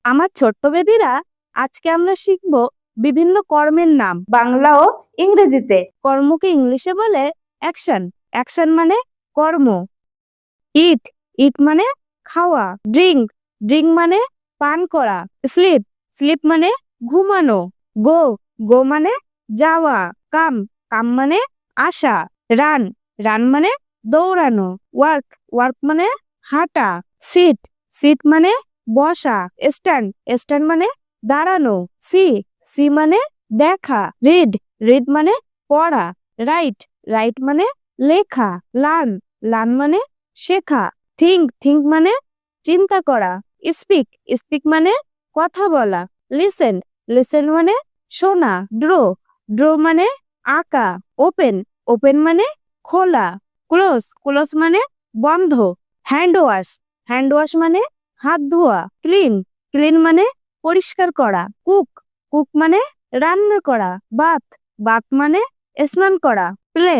আমার ছোট্ট বেবিরা, আজকে আমরা শিখব বিভিন্ন কর্মের নাম বাংলা ও ইংরেজিতে। কর্মকে ইংলিশে বলে অ্যাকশন। অ্যাকশন মানে কর্ম। ইট, ইট মানে খাওয়া। ড্রিঙ্ক, ড্রিঙ্ক মানে পান করা। স্লিপ, স্লিপ মানে ঘুমানো। গো, গো মানে যাওয়া। কাম, কাম মানে আসা। রান, রান মানে দৌড়ানো। ওয়ার্ক, ওয়ার্ক মানে হাঁটা। সিট, সিট মানে বসা। স্ট্যান্ড, স্ট্যান্ড মানে দাঁড়ানো। সি, সি মানে দেখা। রিড, রিড মানে পড়া। রাইট, রাইট মানে লেখা। লার্ন, লার্ন মানে শেখা। থিঙ্ক, থিঙ্ক মানে চিন্তা করা। স্পিক, স্পিক মানে কথা বলা। লিসেন, লিসেন মানে শোনা। ড্র, ড্র মানে আঁকা। ওপেন, ওপেন মানে খোলা। ক্লোজ, ক্লোজ মানে বন্ধ। হ্যান্ড ওয়াশ, হ্যান্ড ওয়াশ মানে হাত ধোয়া। ক্লিন, ক্লিন মানে পরিষ্কার করা। কুক, কুক মানে রান্না করা। বাথ, বাথ মানে স্নান করা। প্লে,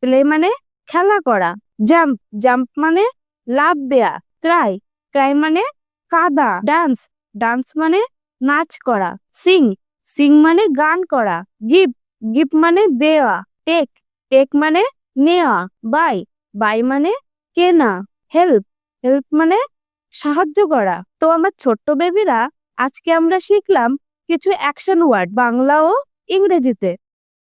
প্লে মানে খেলা করা। জাম্প, জাম্প মানে লাফ দেয়া। ক্রাই, ক্রাই মানে কাঁদা। ডান্স, ডান্স মানে নাচ করা। সিং, সিং মানে গান করা। গিভ, গিভ মানে দেওয়া। টেক, টেক মানে নেওয়া। বাই, বাই মানে কেনা। হেল্প, হেল্প মানে সাহায্য করা। তো আমার ছোট্ট বেবিরা, আজকে আমরা শিখলাম কিছু অ্যাকশন ওয়ার্ড বাংলা ও ইংরেজিতে।